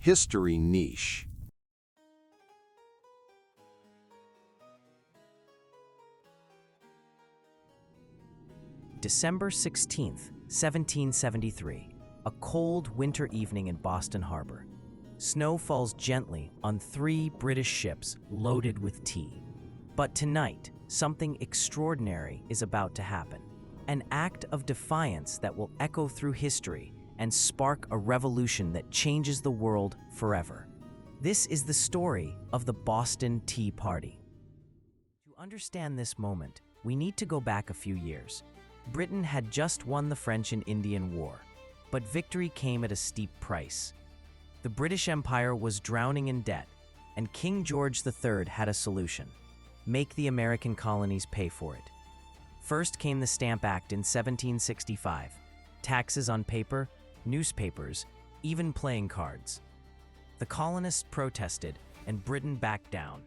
history niche. December 16th, 1773. A cold winter evening in Boston Harbor. Snow falls gently on 3 British ships loaded with tea. But tonight, something extraordinary is about to happen. An act of defiance that will echo through history and spark a revolution that changes the world forever. This is the story of the Boston Tea Party. To understand this moment, we need to go back a few years. Britain had just won the French and Indian War, but victory came at a steep price. The British Empire was drowning in debt, and King George III had a solution: make the American colonies pay for it. First came the Stamp Act in 1765, taxes on paper, newspapers, even playing cards. The colonists protested, and Britain backed down.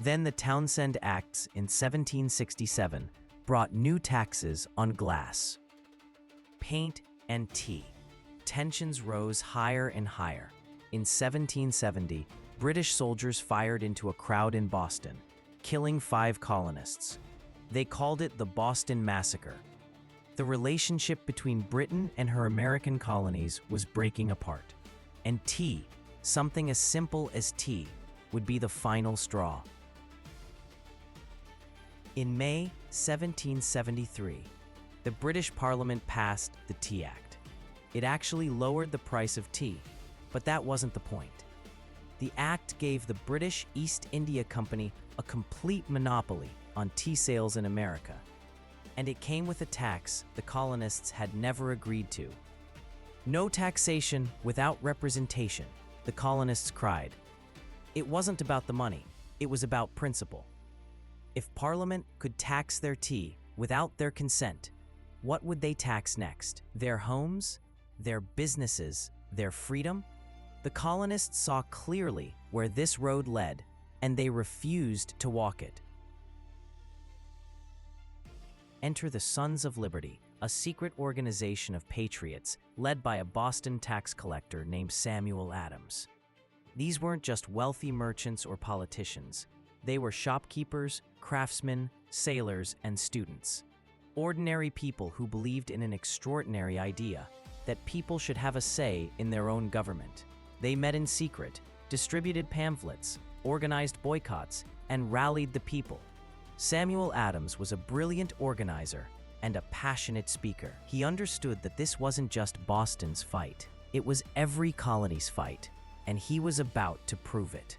Then the Townshend Acts in 1767 brought new taxes on glass, paint, and tea. Tensions rose higher and higher. In 1770, British soldiers fired into a crowd in Boston, killing 5 colonists. They called it the Boston Massacre. The relationship between Britain and her American colonies was breaking apart. And tea, something as simple as tea, would be the final straw. In May 1773, the British Parliament passed the Tea Act. It actually lowered the price of tea, but that wasn't the point. The act gave the British East India Company a complete monopoly on tea sales in America, and it came with a tax the colonists had never agreed to. No taxation without representation, the colonists cried. It wasn't about the money, it was about principle. If Parliament could tax their tea without their consent, what would they tax next? Their homes? Their businesses? Their freedom? The colonists saw clearly where this road led, and they refused to walk it. Enter the Sons of Liberty, a secret organization of patriots led by a Boston tax collector named Samuel Adams. These weren't just wealthy merchants or politicians. They were shopkeepers, craftsmen, sailors, and students. Ordinary people who believed in an extraordinary idea, that people should have a say in their own government. They met in secret, distributed pamphlets, organized boycotts, and rallied the people. Samuel Adams was a brilliant organizer and a passionate speaker. He understood that this wasn't just Boston's fight. It was every colony's fight, and he was about to prove it.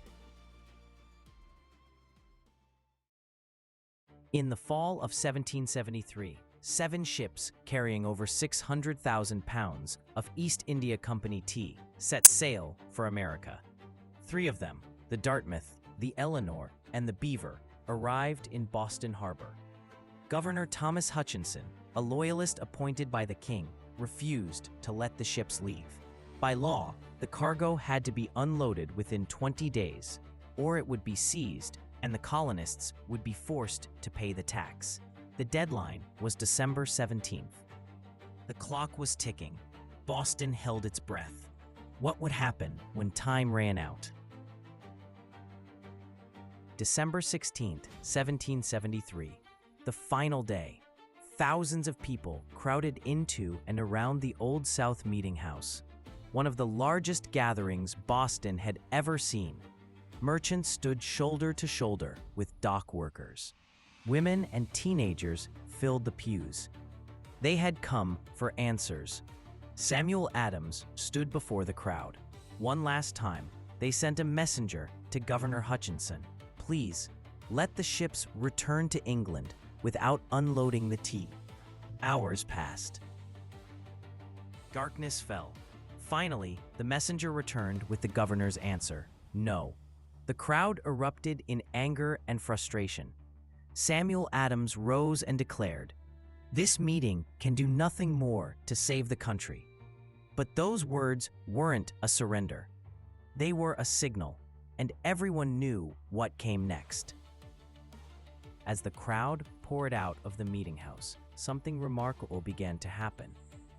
In the fall of 1773, 7 ships carrying over 600,000 pounds of East India Company tea set sail for America. 3 of them, the Dartmouth, the Eleanor, and the Beaver, arrived in Boston Harbor. Governor Thomas Hutchinson, a loyalist appointed by the king, refused to let the ships leave. By law, the cargo had to be unloaded within 20 days, or it would be seized, and the colonists would be forced to pay the tax. The deadline was December 17th. The clock was ticking. Boston held its breath. What would happen when time ran out? December 16th, 1773, the final day. Thousands of people crowded into and around the Old South Meeting House, one of the largest gatherings Boston had ever seen. Merchants stood shoulder to shoulder with dock workers. Women and teenagers filled the pews. They had come for answers. Samuel Adams stood before the crowd. One last time, they sent a messenger to Governor Hutchinson. Please, let the ships return to England without unloading the tea. Hours passed. Darkness fell. Finally, the messenger returned with the governor's answer: no. The crowd erupted in anger and frustration. Samuel Adams rose and declared, "This meeting can do nothing more to save the country." But those words weren't a surrender. They were a signal, and everyone knew what came next. As the crowd poured out of the meeting house, something remarkable began to happen.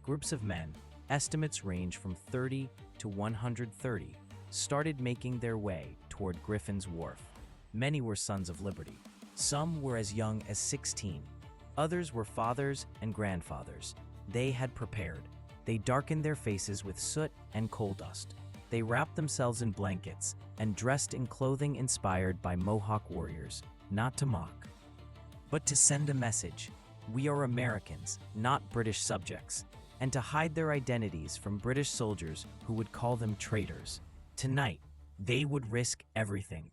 Groups of men, estimates range from 30 to 130, started making their way toward Griffin's Wharf. Many were sons of liberty. Some were as young as 16. Others were fathers and grandfathers. They had prepared. They darkened their faces with soot and coal dust. They wrapped themselves in blankets and dressed in clothing inspired by Mohawk warriors, not to mock, but to send a message. We are Americans, not British subjects, and to hide their identities from British soldiers who would call them traitors. Tonight, they would risk everything.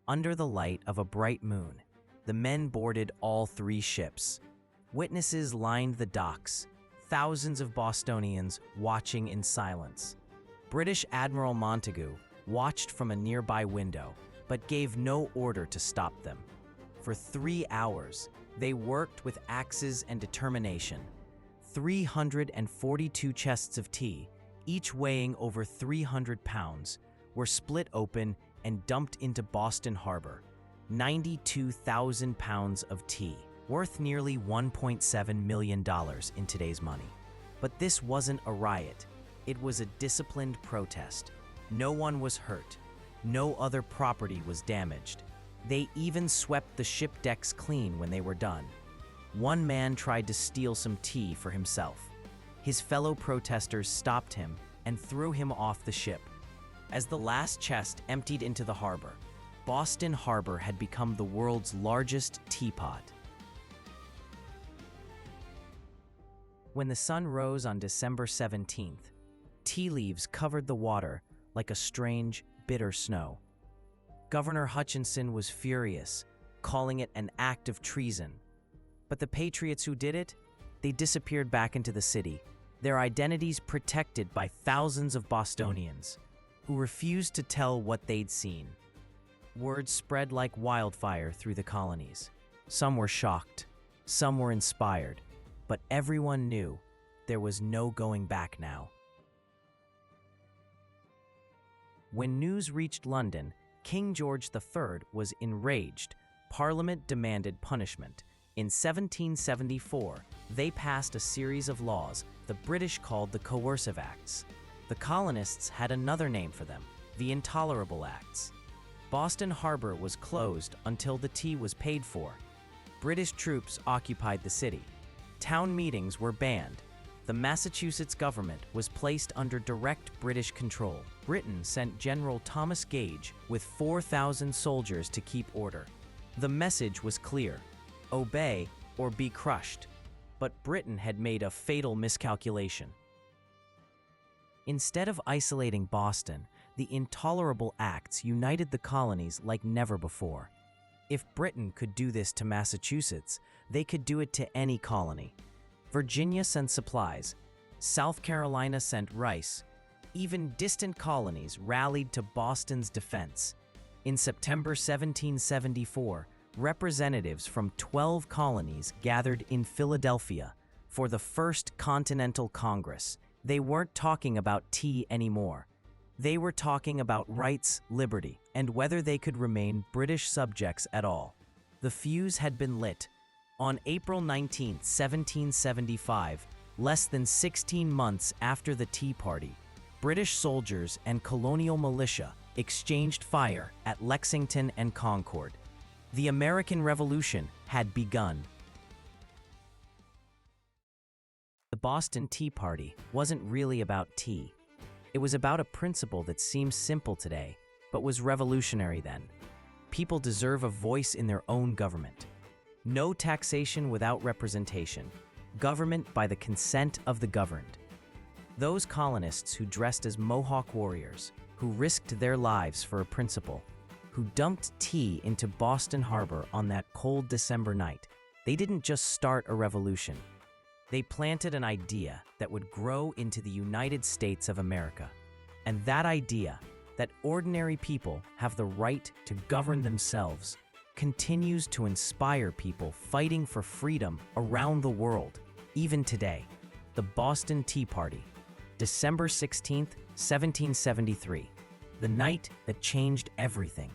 Under the light of a bright moon, the men boarded all 3 ships. Witnesses lined the docks, thousands of Bostonians watching in silence. British Admiral Montagu watched from a nearby window, but gave no order to stop them. For 3 hours, they worked with axes and determination. 342 chests of tea, each weighing over 300 pounds, were split open and dumped into Boston Harbor. 92,000 pounds of tea, worth nearly $1.7 million in today's money. But this wasn't a riot. It was a disciplined protest. No one was hurt. No other property was damaged. They even swept the ship decks clean when they were done. One man tried to steal some tea for himself. His fellow protesters stopped him and threw him off the ship. As the last chest emptied into the harbor, Boston Harbor had become the world's largest teapot. When the sun rose on December 17th, tea leaves covered the water like a strange, bitter snow. Governor Hutchinson was furious, calling it an act of treason. But the patriots who did it, they disappeared back into the city, their identities protected by thousands of Bostonians who refused to tell what they'd seen. Word spread like wildfire through the colonies. Some were shocked, some were inspired, but everyone knew there was no going back now. When news reached London, King George III was enraged. Parliament demanded punishment. In 1774, they passed a series of laws the British called the Coercive Acts. The colonists had another name for them, the Intolerable Acts. Boston Harbor was closed until the tea was paid for. British troops occupied the city. Town meetings were banned. The Massachusetts government was placed under direct British control. Britain sent General Thomas Gage with 4,000 soldiers to keep order. The message was clear: obey or be crushed. But Britain had made a fatal miscalculation. Instead of isolating Boston, the Intolerable Acts united the colonies like never before. If Britain could do this to Massachusetts, they could do it to any colony. Virginia sent supplies. South Carolina sent rice. Even distant colonies rallied to Boston's defense. In September 1774, representatives from 12 colonies gathered in Philadelphia for the First Continental Congress. They weren't talking about tea anymore. They were talking about rights, liberty, and whether they could remain British subjects at all. The fuse had been lit. On April 19, 1775, less than 16 months after the Tea Party, British soldiers and colonial militia exchanged fire at Lexington and Concord. The American Revolution had begun. The Boston Tea Party wasn't really about tea. It was about a principle that seems simple today, but was revolutionary then. People deserve a voice in their own government. No taxation without representation. Government by the consent of the governed. Those colonists who dressed as Mohawk warriors, who risked their lives for a principle, who dumped tea into Boston Harbor on that cold December night, they didn't just start a revolution. They planted an idea that would grow into the United States of America. And that idea, that ordinary people have the right to govern themselves, continues to inspire people fighting for freedom around the world, even today. The Boston Tea Party, December 16, 1773, the night that changed everything.